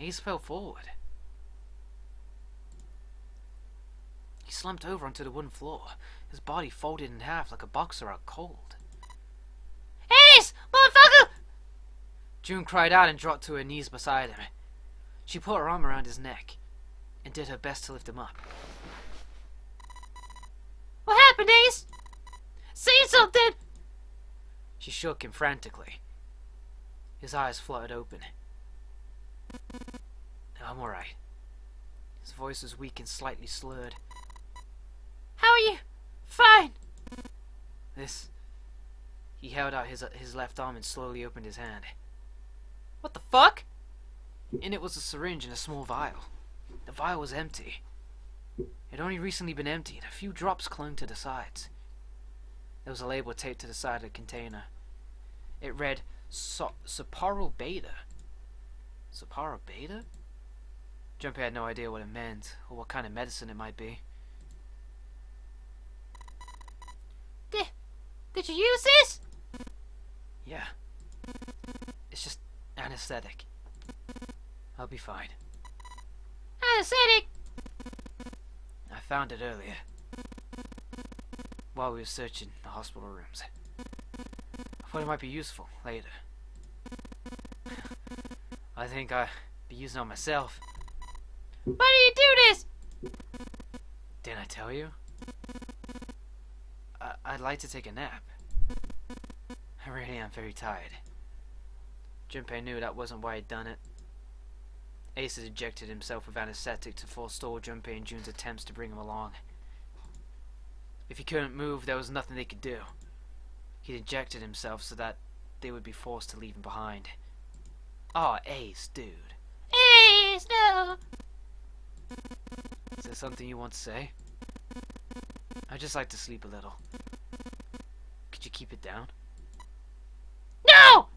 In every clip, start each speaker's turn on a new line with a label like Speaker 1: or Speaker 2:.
Speaker 1: Ace fell forward. He slumped over onto the wooden floor, his body folded in half like a boxer out cold. Ace! Motherfucker! June cried out and dropped to her knees beside him. She put her arm around his neck and did her best to lift him up. What happened, Ace? Say something! She shook him frantically. His eyes fluttered open. I'm alright. His voice was weak and slightly slurred. How are you? Fine. He held out his left arm and slowly opened his hand. What the fuck? In it was a syringe and a small vial. The vial was empty. It had only recently been emptied. A few drops clung to the sides. There was a label taped to the side of the container. It read, Sapporo Beta. Sapporo Beta? Junpei had no idea what it meant, or what kind of medicine it might be. Did you use this? Yeah. It's just anesthetic. I'll be fine. Anesthetic? I found it earlier. While we were searching the hospital rooms. I thought it might be useful later. I think I'll be using it on myself. Why do you do this? Didn't I tell you? I'd like to take a nap. I really am very tired. Junpei knew that wasn't why he'd done it. Ace had injected himself with anesthetic to forestall Junpei and June's attempts to bring him along. If he couldn't move, there was nothing they could do. He'd injected himself so that they would be forced to leave him behind. Aw, Ace, dude. Ace, no! Is there something you want to say? I'd just like to sleep a little. Could you keep it down? No!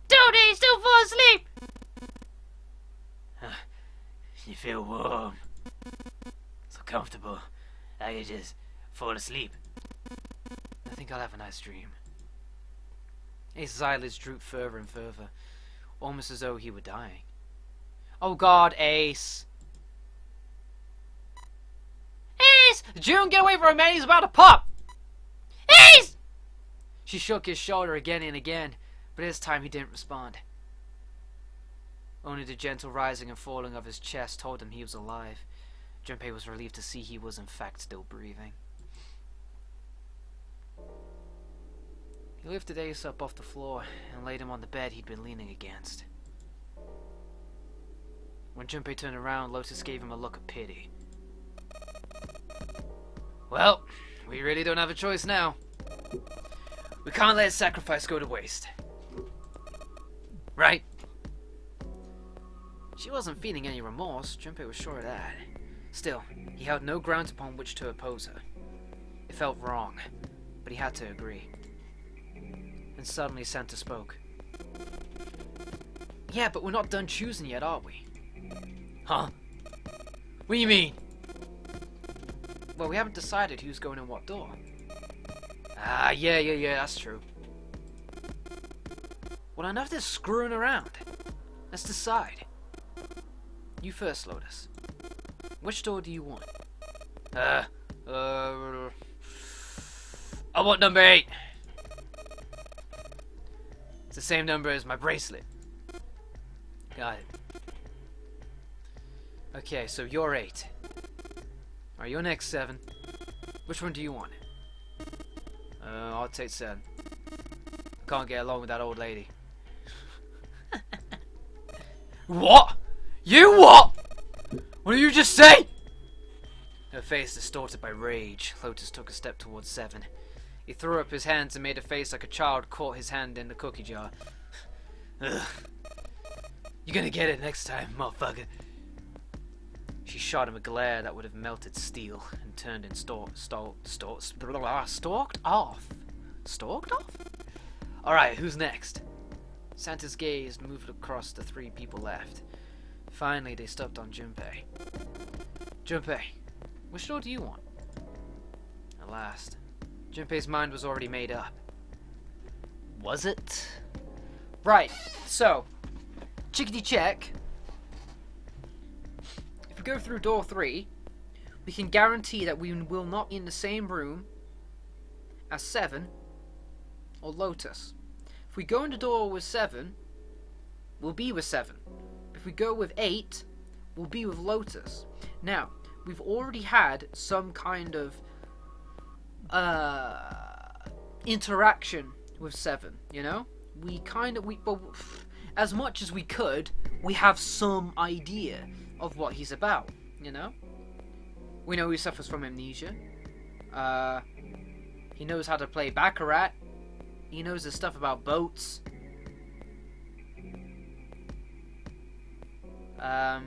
Speaker 1: Don't, Ace, don't fall asleep! You feel warm. So comfortable. I could just fall asleep. I think I'll have a nice dream. Ace's eyelids drooped further and further, almost as though he were dying. Oh God, Ace! Ace! June, get away from him, man! He's about to pop! Ace! She shook his shoulder again and again, but this time he didn't respond. Only the gentle rising and falling of his chest told him he was alive. Junpei was relieved to see he was in fact still breathing. He lifted Ace up off the floor and laid him on the bed he'd been leaning against. When Junpei turned around, Lotus gave him a look of pity. Well, we really don't have a choice now. We can't let his sacrifice go to waste. Right? She wasn't feeling any remorse, Junpei was sure of that. Still, he held no grounds upon which to oppose her. It felt wrong, but he had to agree. And suddenly Santa spoke. Yeah, but we're not done choosing yet, are we? Huh? What do you mean? Well, we haven't decided who's going in what door. Ah, yeah, that's true. Well, enough of this screwing around. Let's decide. You first, Lotus. Which door do you want? I want number 8. It's the same number as my bracelet. Got it. Okay, so you're 8. Alright, you're next 7. Which one do you want? I'll take 7. Can't get along with that old lady. What? You what? What did you just say? Her face distorted by rage, Lotus took a step towards 7. He threw up his hands and made a face like a child caught his hand in the cookie jar. Ugh. You're gonna get it next time, motherfucker. She shot him a glare that would have melted steel and turned and stalked off. Stalked off? Alright, who's next? Santa's gaze moved across the 3 people left. Finally, they stopped on Junpei. Junpei, which door do you want? At last, Junpei's mind was already made up. Was it? Right, so, chickadee check. If we go through door 3, we can guarantee that we will not be in the same room as 7 or Lotus. If we go into door with 7, we'll be with 7. If we go with 8, we'll be with Lotus. Now, we've already had some kind of interaction with 7, you know? But as much as we could, we have some idea of what he's about, you know? We know he suffers from amnesia. He knows how to play Baccarat. He knows the stuff about boats. That's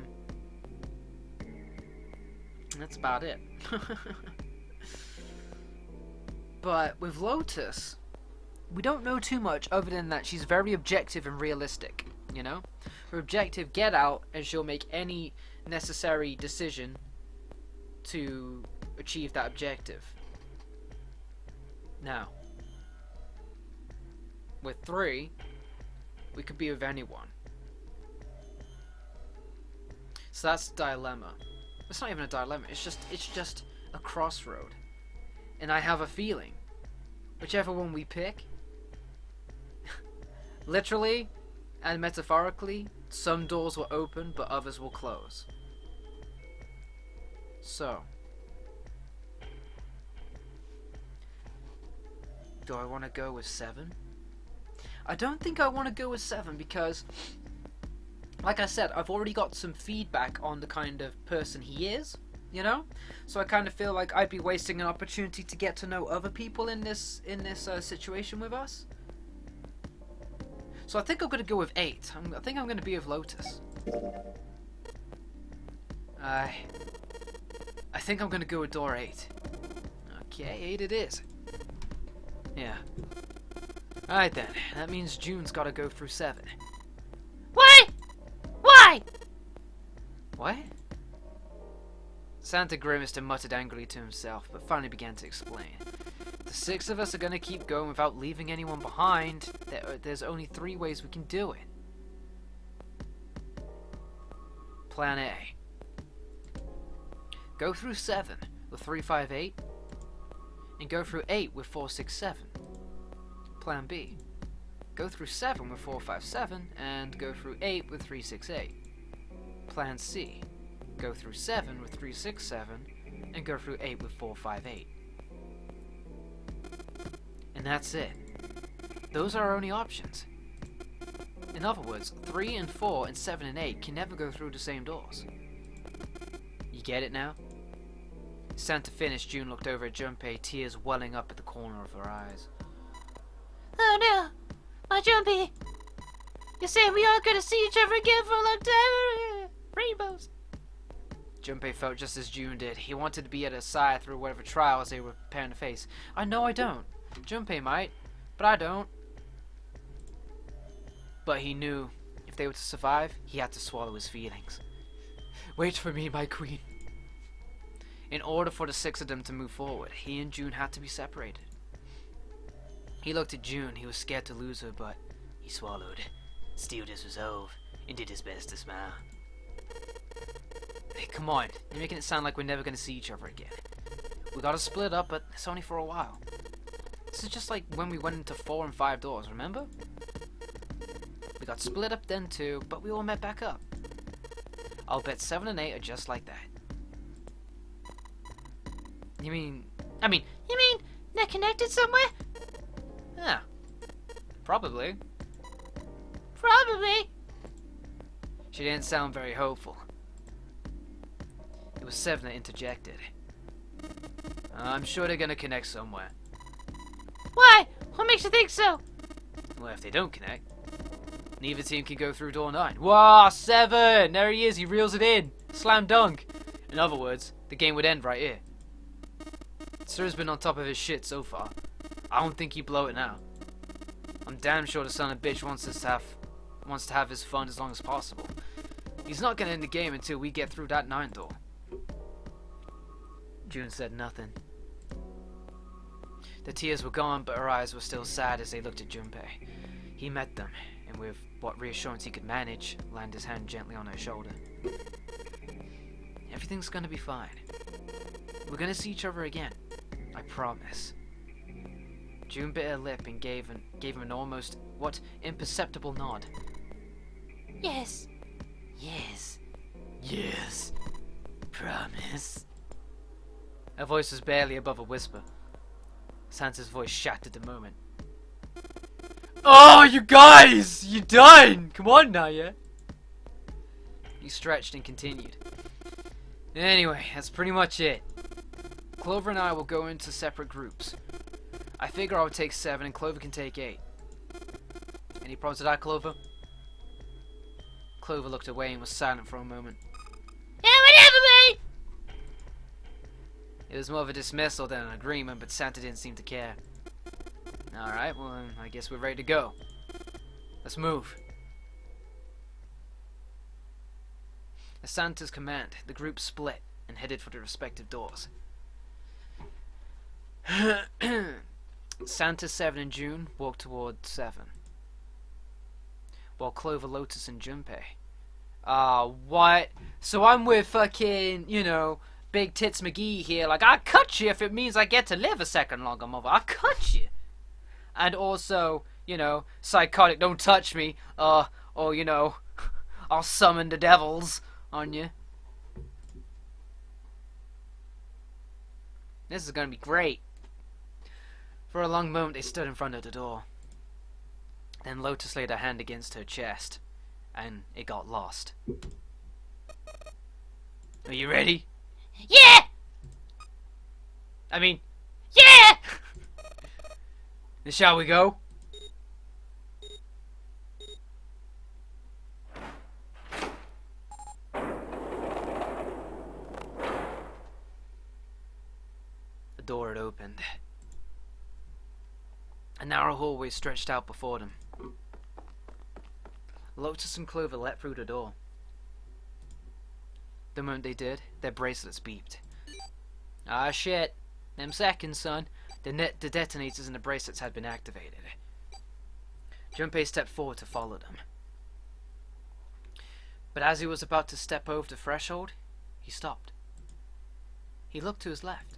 Speaker 1: about it. But with Lotus, we don't know too much other than that she's very objective and realistic, you know? Her objective, get out, and she'll make any necessary decision to achieve that objective. Now, with 3, we could be with anyone. So that's a dilemma. It's not even a dilemma, it's just a crossroad. And I have a feeling, whichever one we pick, literally and metaphorically, some doors will open but others will close. So, do I want to go with 7? I don't think I want to go with 7 because, like I said, I've already got some feedback on the kind of person he is, you know? So I kind of feel like I'd be wasting an opportunity to get to know other people in this situation with us. So I think I'm going to go with 8. I think I'm going to be with Lotus. I think I'm going to go with door 8. Okay, 8 it is. Yeah. Alright then, that means June's got to go through 7.
Speaker 2: Why? Why?
Speaker 1: What? Santa grimaced and muttered angrily to himself, but finally began to explain. The 6 of us are going to keep going without leaving anyone behind. There's only 3 ways we can do it. Plan A. Go through 7 with 358, and go through 8 with 467. Plan B. Go through 7 with 457, and go through 8 with 368. Plan C. Go through 7 with 367, and go through 8 with 458. And that's it. Those are our only options. In other words, 3 and 4 and 7 and 8 can never go through the same doors. You get it now? Santa finished, June looked over at Junpei, tears welling up at the corner of her eyes.
Speaker 2: Oh no, my Jumpy. You say we aren't gonna see each other again for a long time? Rainbows.
Speaker 1: Junpei felt just as June did. He wanted to be at her side through whatever trials they were preparing to face. I know I don't. Junpei might, but I don't. But he knew if they were to survive, he had to swallow his feelings. Wait for me, my queen. In order for the 6 of them to move forward, he and June had to be separated. He looked at June. He was scared to lose her, but he swallowed, steeled his resolve, and did his best to smile. Hey, come on. You're making it sound like we're never going to see each other again. We gotta split up, but it's only for a while. This is just like when we went into 4 and 5 doors, remember? We got split up then too, but we all met back up. I'll bet 7 and 8 are just like that. You mean
Speaker 2: they're connected somewhere?
Speaker 1: Yeah. Probably.
Speaker 2: Probably.
Speaker 1: She didn't sound very hopeful. It was 7 that interjected. I'm sure they're gonna connect somewhere.
Speaker 2: Why? What makes you think so?
Speaker 1: Well, if they don't connect, neither team can go through door 9. Wow, 7! There he is, he reels it in. Slam dunk. In other words, the game would end right here. Sir's been on top of his shit so far. I don't think he'd blow it now. I'm damn sure the son of a bitch wants to have his fun as long as possible. He's not gonna end the game until we get through that 9 door. June said nothing. The tears were gone, but her eyes were still sad as they looked at Junpei. He met them, and with what reassurance he could manage, land his hand gently on her shoulder. Everything's gonna be fine. We're gonna see each other again. I promise. June bit her lip and gave him an almost, imperceptible nod.
Speaker 2: Yes.
Speaker 1: Yes. Yes. Promise. Her voice was barely above a whisper. Santa's voice shattered the moment. Oh, you guys! You done! Come on now, yeah? He stretched and continued. Anyway, that's pretty much it. Clover and I will go into separate groups. I figure I'll take 7 and Clover can take 8. Any problems with that, Clover? Clover looked away and was silent for a moment.
Speaker 2: Yeah, whatever, mate!
Speaker 1: It was more of a dismissal than an agreement, but Santa didn't seem to care. Alright, well, I guess we're ready to go. Let's move. At Santa's command, the group split and headed for their respective doors. Santa, 7, and June walked toward 7. While Clover, Lotus, and Junpei. What? So I'm with fucking, Big Tits McGee here. Like, I'll cut you if it means I get to live a second longer, mother. I'll cut you. And also, psychotic, don't touch me. Or, I'll summon the devils on you. This is gonna be great. For a long moment, they stood in front of the door. Then Lotus laid her hand against her chest, and it got lost. Are you ready?
Speaker 2: Yeah! Yeah!
Speaker 1: Then shall we go? The door had opened. A narrow hallway stretched out before them. Lotus and Clover leapt through the door. The moment they did, their bracelets beeped. Ah shit. Them seconds, son. The detonators in the bracelets had been activated. Junpei stepped forward to follow them. But as he was about to step over the threshold, he stopped. He looked to his left,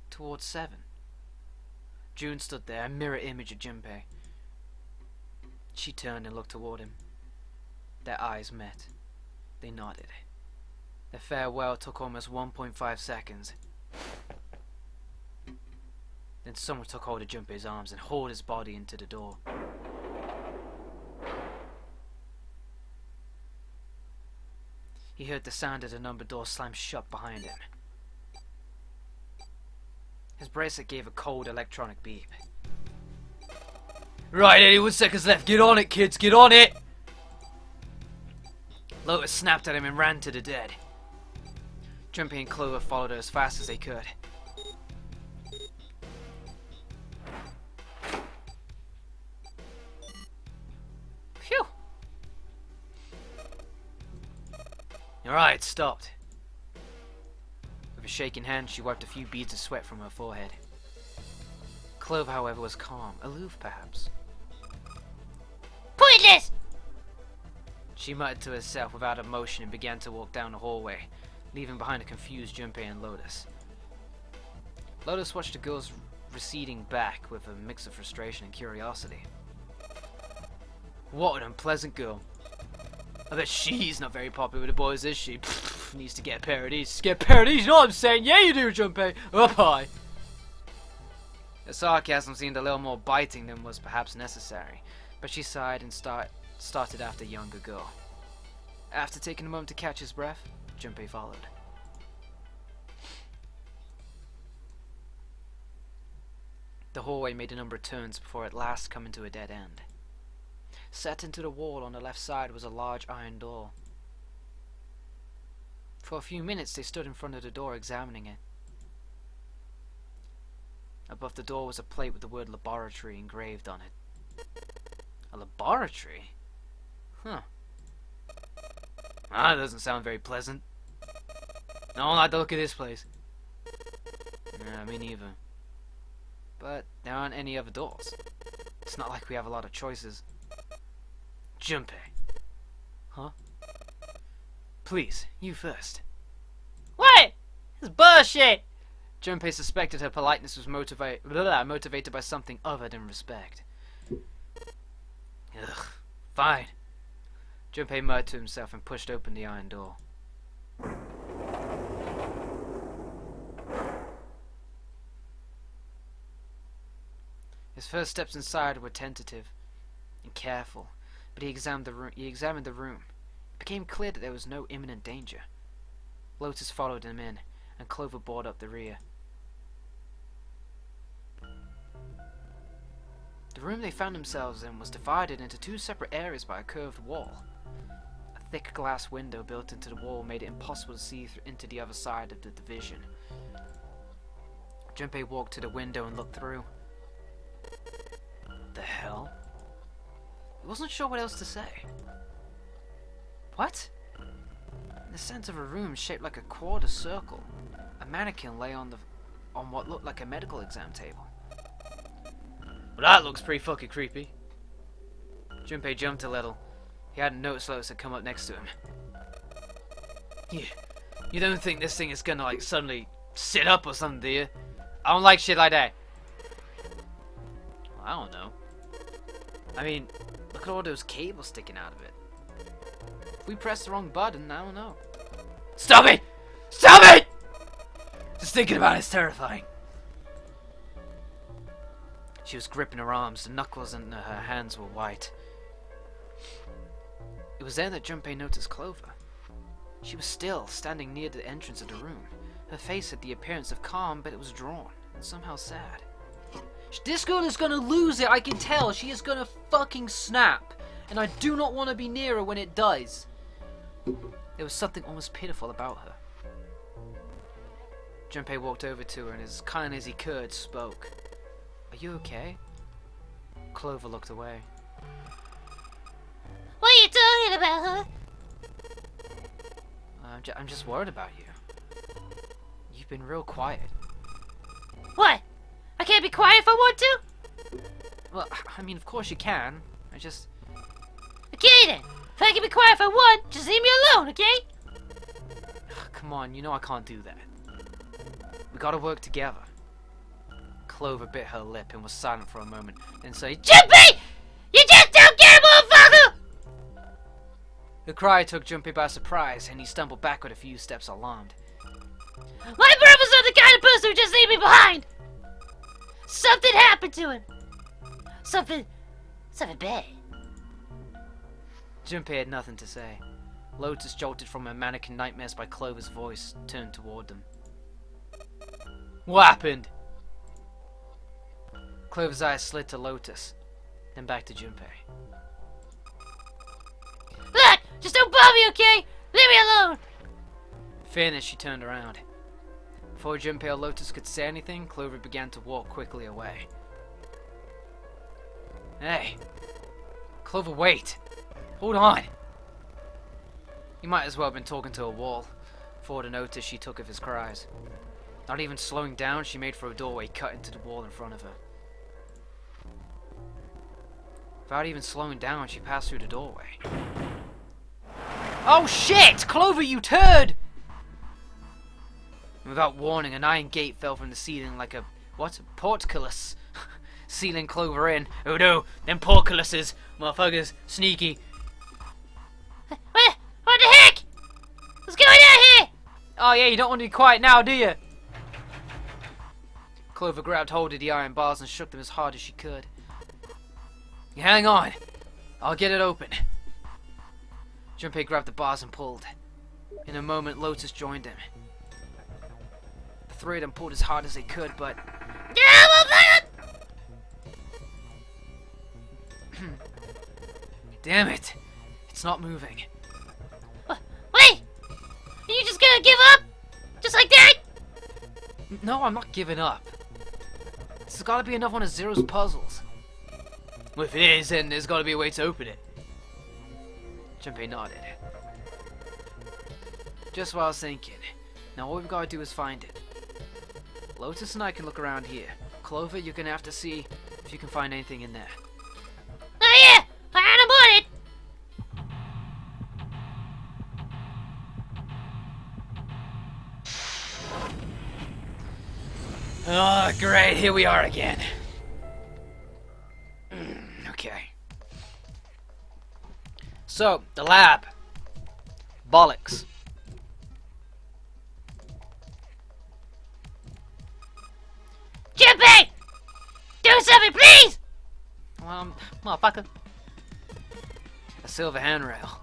Speaker 1: towards 7. June stood there, a mirror image of Junpei. She turned and looked toward him. Their eyes met. They nodded. The farewell took almost 1.5 seconds. Then someone took hold of Junpei's arms and hauled his body into the door. He heard the sound of the numbered door slam shut behind him. His bracelet gave a cold electronic beep. Right, 81 seconds left. Get on it, kids. Get on it! Lotus snapped at him and ran to the dead. Junpei and Clover followed her as fast as they could. Phew! Alright, stopped. With a shaking hand, she wiped a few beads of sweat from her forehead. Clover, however, was calm, aloof perhaps.
Speaker 2: Pointless!
Speaker 1: She muttered to herself without emotion and began to walk down the hallway, leaving behind a confused Junpei and Lotus. Lotus watched the girls receding back with a mix of frustration and curiosity. What an unpleasant girl. I bet she's not very popular with the boys, is she? Pfft, needs to get a pair of these. Get a pair of these, you know what I'm saying? Yeah, you do, Junpei. Up high. The sarcasm seemed a little more biting than was perhaps necessary, but she sighed and started after the younger girl. After taking a moment to catch his breath, Junpei followed. The hallway made a number of turns before at last coming to a dead end. Set into the wall on the left side was a large iron door. For a few minutes they stood in front of the door examining it. Above the door was a plate with the word laboratory engraved on it. A laboratory? Huh. That doesn't sound very pleasant. I don't like the look of this place. Yeah, me neither. But there aren't any other doors. It's not like we have a lot of choices. Junpei. Huh? Please, you first.
Speaker 2: What? This is bullshit!
Speaker 1: Junpei suspected her politeness was motivated by something other than respect. Ugh, fine. Junpei muttered to himself and pushed open the iron door. His first steps inside were tentative and careful, but he examined the room. It became clear that there was no imminent danger. Lotus followed him in, and Clover boarded up the rear. The room they found themselves in was divided into two separate areas by a curved wall. A thick glass window built into the wall made it impossible to see into the other side of the division. Junpei walked to the window and looked through. The hell? He wasn't sure what else to say. What? In the center of a room shaped like a quarter circle, a mannequin lay on what looked like a medical exam table. Well, that looks pretty fucking creepy. Junpei jumped a little. He hadn't noticed Lotus had come up next to him. You don't think this thing is gonna like suddenly sit up or something, do you? I don't like shit like that. Well, I don't know. I mean, look at all those cables sticking out of it. If we press the wrong button, I don't know. Stop it! Stop it! Just thinking about it's terrifying. She was gripping her arms, the knuckles in her hands were white. It was then that Junpei noticed Clover. She was still standing near the entrance of the room. Her face had the appearance of calm, but it was drawn, and somehow sad. This girl is gonna lose it, I can tell. She is gonna fucking snap. And I do not want to be near her when it does. There was something almost pitiful about her. Junpei walked over to her and as kind as he could, spoke. Are you okay? Clover looked away.
Speaker 2: What are you talking about, huh?
Speaker 1: I'm just worried about you. You've been real quiet.
Speaker 2: What? I can't be quiet if I want to?
Speaker 1: Well, I mean, of course you can.
Speaker 2: Okay then. If I can be quiet if I want, just leave me alone, okay?
Speaker 1: Come on, you know I can't do that. We gotta work together. Clover bit her lip and was silent for a moment, then said,
Speaker 2: Junpei! You just don't care, motherfucker!
Speaker 1: The cry took Junpei by surprise, and he stumbled backward a few steps alarmed.
Speaker 2: My brother's not the kind of person who just leave me behind! Something happened to him! Something bad.
Speaker 1: Junpei had nothing to say. Lotus, jolted from her mannequin nightmares by Clover's voice, turned toward them. What happened? Clover's eyes slid to Lotus, then back to Junpei.
Speaker 2: Look! Just don't bother me, okay? Leave me alone!
Speaker 1: Finished, she turned around. Before Junpei or Lotus could say anything, Clover began to walk quickly away. Hey! Clover, wait! Hold on! He might as well have been talking to a wall, for the notice she took of his cries. Not even slowing down, she made for a doorway cut into the wall in front of her. Without even slowing down, she passed through the doorway. Oh shit! Clover, you turd! And without warning, an iron gate fell from the ceiling like a, portcullis. Sealing Clover in. Oh no, them portcullises, motherfuckers, sneaky.
Speaker 2: What the heck? What's going on here?
Speaker 1: Oh yeah, you don't want to be quiet now, do you? Clover grabbed hold of the iron bars and shook them as hard as she could. You hang on. I'll get it open. Junpei grabbed the bars and pulled. In a moment, Lotus joined him. The three of them pulled as hard as they could, but... Damn it! It's not moving.
Speaker 2: Wait! Are you just gonna give up? Just like that?
Speaker 1: No, I'm not giving up. This has got to be another one of Zero's puzzles. Well, if it is, then there's got to be a way to open it. Junpei nodded. Just what I was thinking. Now all we've got to do is find it. Lotus and I can look around here. Clover, you're gonna have to see if you can find anything in there.
Speaker 2: Oh yeah! I'm on it!
Speaker 1: Oh, great, here we are again. Okay. So, the lab. Bollocks.
Speaker 2: Chippy! Do something, please!
Speaker 1: Motherfucker. A silver handrail.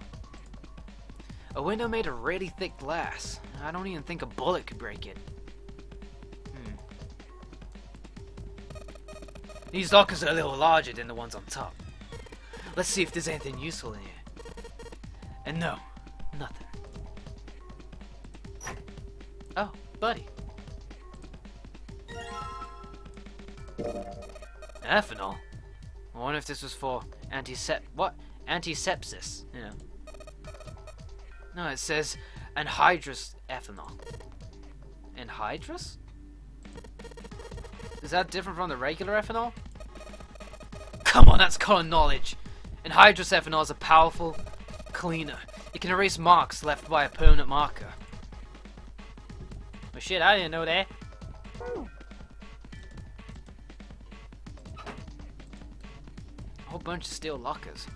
Speaker 1: A window made of really thick glass. I don't even think a bullet could break it. These lockers are a little larger than the ones on top. Let's see if there's anything useful in here. And no, nothing. Oh, buddy. Ethanol? I wonder if this was for antisepsis, you know. No, it says anhydrous ethanol. Anhydrous? Is that different from the regular ethanol? Come on, that's common knowledge. Anhydrous ethanol is a powerful cleaner. It can erase marks left by a permanent marker. Well, shit, I didn't know that. A whole bunch of steel lockers.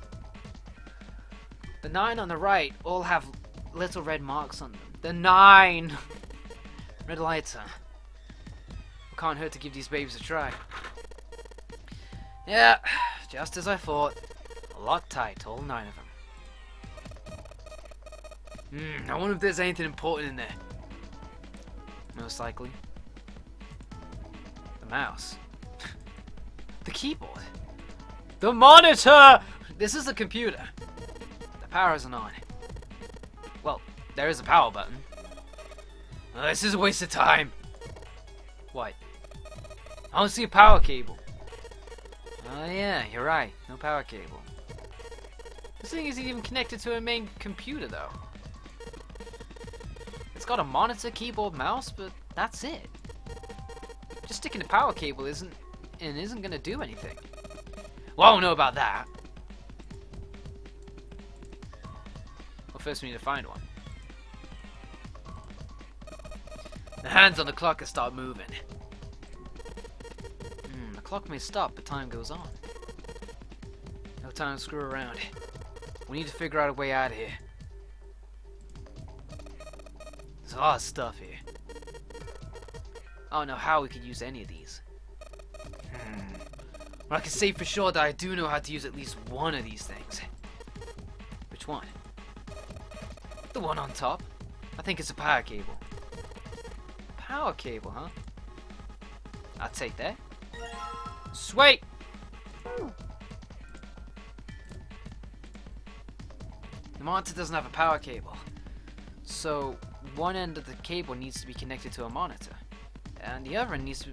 Speaker 1: The 9 on the right all have little red marks on them. The 9! Red lights, huh? Can't hurt to give these babies a try. Yeah, just as I thought. Locked tight, all 9 of them. I wonder if there's anything important in there. Most likely. The mouse. The keyboard. The monitor! This is a computer. The power isn't on. Well, there is a power button. This is a waste of time. What? I don't see a power cable. Oh yeah, you're right. No power cable. This thing isn't even connected to a main computer though. It's got a monitor, keyboard, mouse, but that's it. Just sticking a power cable isn't gonna do anything. Well, I don't know about that. Well, first we need to find one. The hands on the clock have started moving. The clock may stop, but time goes on. No time to screw around. We need to figure out a way out of here. There's a lot of stuff here. I don't know how we could use any of these. But I can say for sure that I do know how to use at least one of these things. Which one? The one on top. I think it's a power cable. Power cable, huh? I'll take that. Sweet! The monitor doesn't have a power cable. So, one end of the cable needs to be connected to a monitor. And the other end needs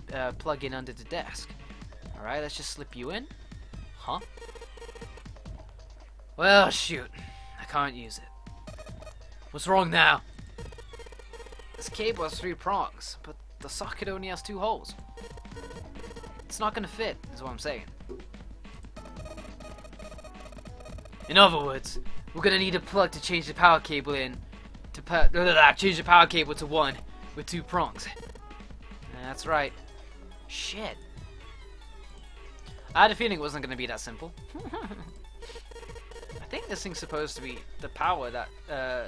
Speaker 1: to plug in under the desk. Alright, let's just slip you in. Huh? Well, shoot. I can't use it. What's wrong now? This cable has 3 prongs, but the socket only has 2 holes. It's not gonna fit, is what I'm saying. In other words, we're gonna need a plug to change the power cable in to change the power cable to one with 2 prongs. That's right. Shit. I had a feeling it wasn't gonna be that simple. I think this thing's supposed to be the power that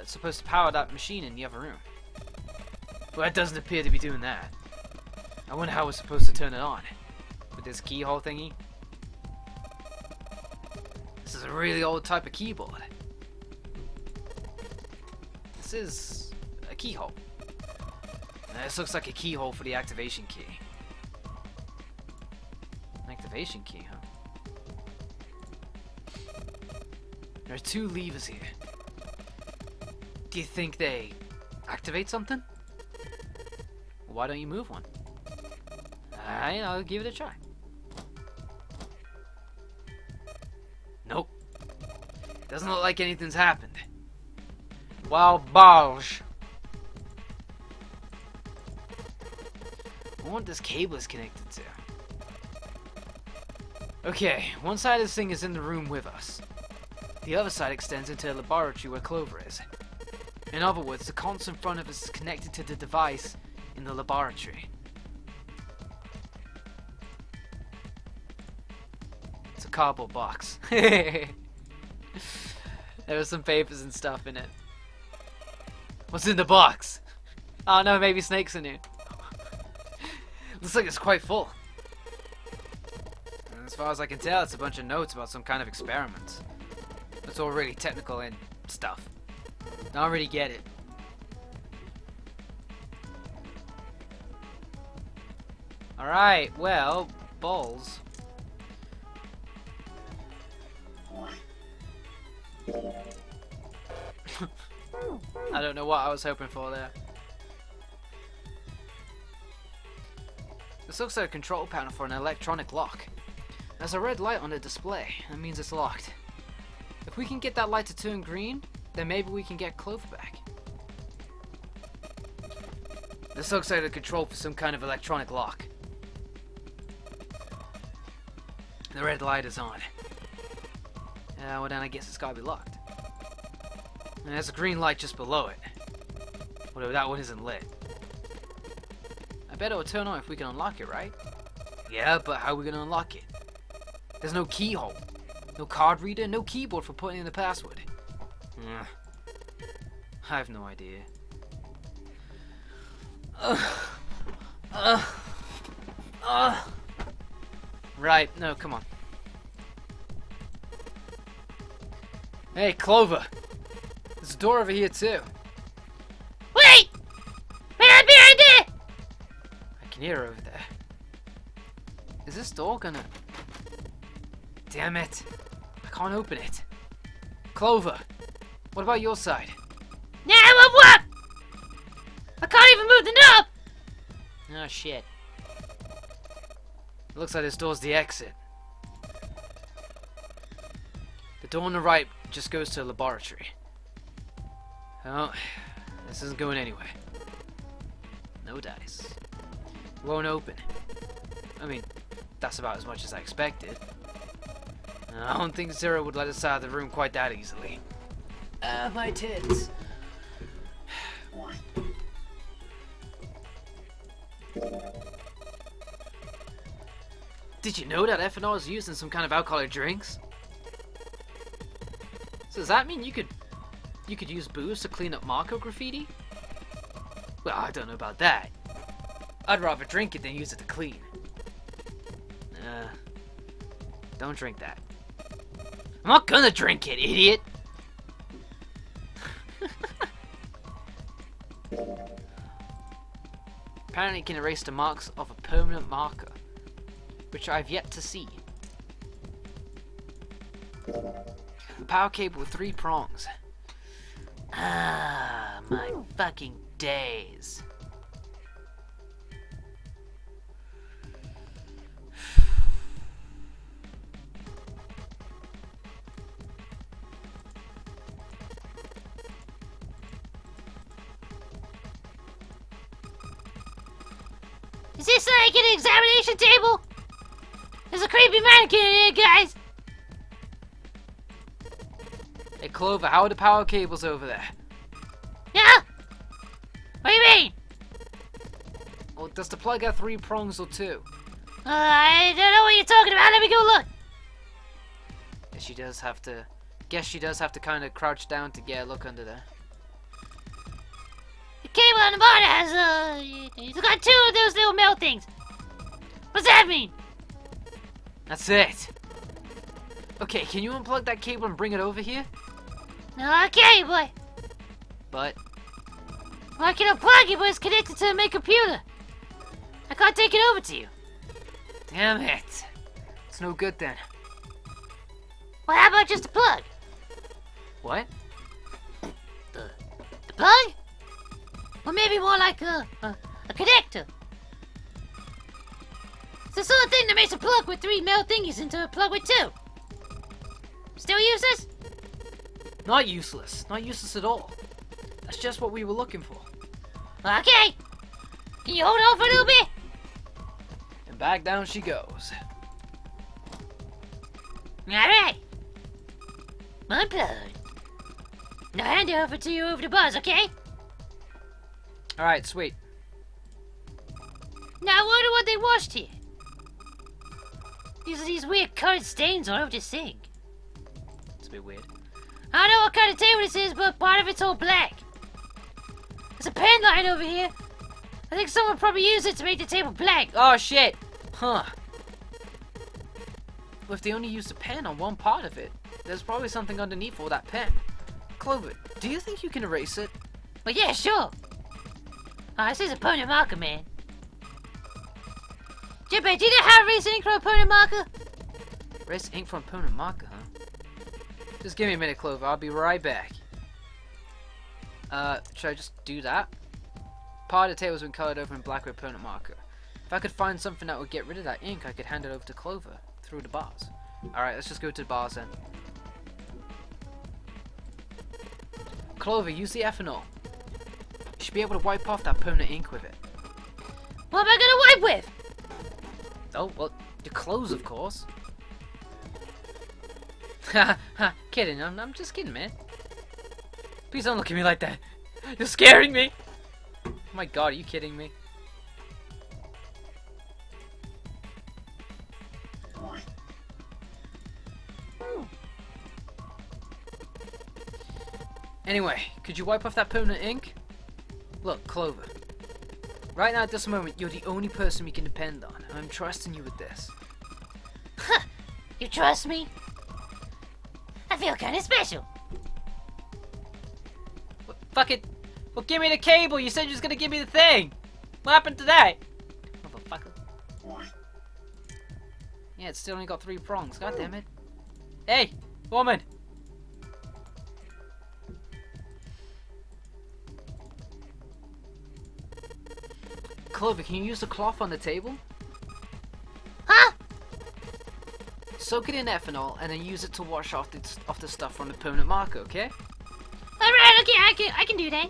Speaker 1: supposed to power that machine in the other room. But it doesn't appear to be doing that. I wonder how we're supposed to turn it on. With this keyhole thingy. This is a really old type of keyboard. This is a keyhole. This looks like a keyhole for the activation key. Activation key, huh? There are 2 levers here. Do you think they activate something? Why don't you move one? I'll give it a try. Nope. Doesn't look like anything's happened. Wow, balls. I wonder what this cable is connected to. Okay, one side of this thing is in the room with us. The other side extends into the laboratory where Clover is. In other words, the console in front of us is connected to the device in the laboratory. cardboard box. There were some papers and stuff in it. What's in the box? Oh no, maybe snakes in it. Looks like it's quite full. And as far as I can tell, it's a bunch of notes about some kind of experiment. It's all really technical and stuff. I don't really get it. Alright, well, balls. I don't know what I was hoping for there. This looks like a control panel for an electronic lock. There's a red light on the display. That means it's locked. If we can get that light to turn green, then maybe we can get Clover back. This looks like a control for some kind of electronic lock. The red light is on. Well then I guess it's gotta be locked. And there's a green light just below it. Whatever, that one isn't lit. I bet it'll turn on if we can unlock it, right? Yeah, but how are we gonna unlock it? There's no keyhole, no card reader, no keyboard for putting in the password. I have no idea. Right, no, come on. Hey, Clover! There's a door over here, too.
Speaker 2: Wait! Right behind there!
Speaker 1: I can hear her over there. Is this door gonna... Damn it. I can't open it. Clover, what about your side?
Speaker 2: Nah, what? I can't even move the knob!
Speaker 1: Oh, shit. It looks like this door's the exit. The door on the right just goes to the laboratory. Oh, this isn't going anywhere. No dice. Won't open. I mean, that's about as much as I expected. I don't think Zero would let us out of the room quite that easily. My tits. Did you know that ethanol is used in some kind of alcoholic drinks? So does that mean you could use booze to clean up Marco graffiti? Well, I don't know about that. I'd rather drink it than use it to clean. Don't drink that. I'm not gonna drink it, idiot! Apparently it can erase the marks of a permanent marker, which I've yet to see. A power cable with 3 prongs. Ah, my fucking days.
Speaker 2: Is this like an examination table? There's a creepy mannequin in here, guys!
Speaker 1: Hey Clover, how are the power cables over there?
Speaker 2: Yeah? What do you mean?
Speaker 1: Well, does the plug have 3 prongs or 2?
Speaker 2: I don't know what you're talking about. Let me go look.
Speaker 1: Guess she does have to kind of crouch down to get a look under there.
Speaker 2: The cable on the bottom has, it's got 2 of those little metal things. What's that mean?
Speaker 1: That's it. Okay, can you unplug that cable and bring it over here?
Speaker 2: Okay, boy.
Speaker 1: But
Speaker 2: Well, I can unplug it, but it's connected to my computer. I can't take it over to you.
Speaker 1: damn it. It's no good then.
Speaker 2: Well, how about just a plug?
Speaker 1: What?
Speaker 2: The plug? Or maybe more like a connector. It's the sort of thing that makes a plug with 3 metal thingies into a plug with 2. Still useless?
Speaker 1: Not useless. Not useless at all. That's just what we were looking for.
Speaker 2: Okay. Can you hold on for a little bit?
Speaker 1: And back down she goes.
Speaker 2: Alright. Unplugged. Now hand it over to you over the buzz, okay?
Speaker 1: Alright, sweet.
Speaker 2: Now I wonder what they watched here. these weird colored stains all over the sink.
Speaker 1: It's a bit weird.
Speaker 2: I don't know what kind of table this is, but part of it's all black. There's a pen line over here. I think someone probably used it to make the table black.
Speaker 1: Oh shit! Huh. Well, if they only used a pen on one part of it, there's probably something underneath all that pen. Clover, do you think you can erase it?
Speaker 2: Well, yeah, sure. This is a permanent marker, man. Jippy, do you know how to erase ink from a permanent marker?
Speaker 1: Erase ink from a permanent marker, huh? Just give me a minute, Clover. I'll be right back. Should I just do that? Part of the table's been colored over in black with a permanent marker. If I could find something that would get rid of that ink, I could hand it over to Clover through the bars. Alright, let's just go to the bars then. Clover, use the ethanol. You should be able to wipe off that permanent ink with it.
Speaker 2: What am I gonna wipe with?
Speaker 1: Oh, well, your clothes, of course. Ha, kidding. I'm just kidding, man. Please don't look at me like that. You're scaring me. Oh my god, are you kidding me? Anyway, could you wipe off that permanent ink? Look, Clover. Right now at this moment, you're the only person we can depend on. I'm trusting you with this.
Speaker 2: Huh, you trust me? I feel kinda special.
Speaker 1: Well, fuck it. Well, give me the cable. You said you was gonna give me the thing. What happened to that? Motherfucker. Yeah, it's still only got 3 prongs. God damn it. Hey, woman. Clover, can you use the cloth on the table?
Speaker 2: Huh?
Speaker 1: Soak it in ethanol and then use it to wash off the stuff from the permanent marker, okay?
Speaker 2: Alright, okay, I can do that.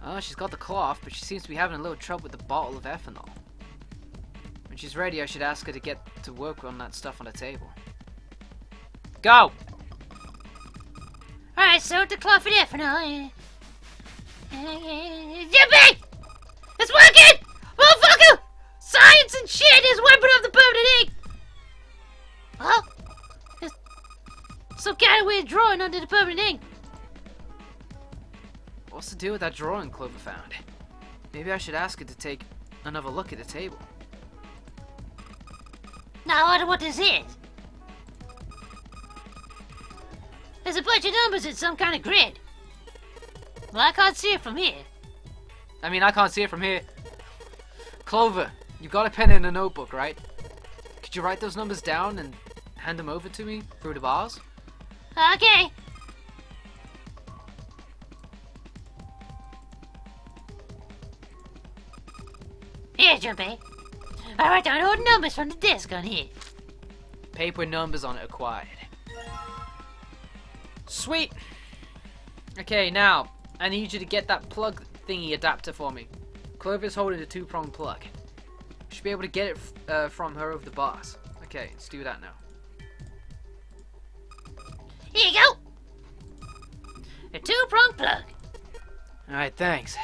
Speaker 1: Oh, she's got the cloth, but she seems to be having a little trouble with the bottle of ethanol. When she's ready, I should ask her to get to work on that stuff on the table. Go!
Speaker 2: Alright, so the cloth and ethanol. Yippee! It's working! Motherfucker! Science and shit is wiping off the permanent ink! Oh? There's some kind of weird drawing under the permanent ink.
Speaker 1: What's the deal with that drawing Clover found? Maybe I should ask her to take another look at the table.
Speaker 2: Now I wonder what this is. There's a bunch of numbers in some kind of grid. Well, I can't see it from here.
Speaker 1: I mean, I can't see it from here. Clover, you got a pen and a notebook, right? Could you write those numbers down and hand them over to me through the bars?
Speaker 2: Okay. Here, Jumpy. I write down all the numbers from the disc on here.
Speaker 1: Paper numbers on it acquired. Sweet! Okay, now, I need you to get that plug thingy adapter for me. Clover's holding a 2-prong plug. Should be able to get it from her over the bars. Okay, let's do that now.
Speaker 2: Here you go. A 2-prong plug.
Speaker 1: Alright, thanks.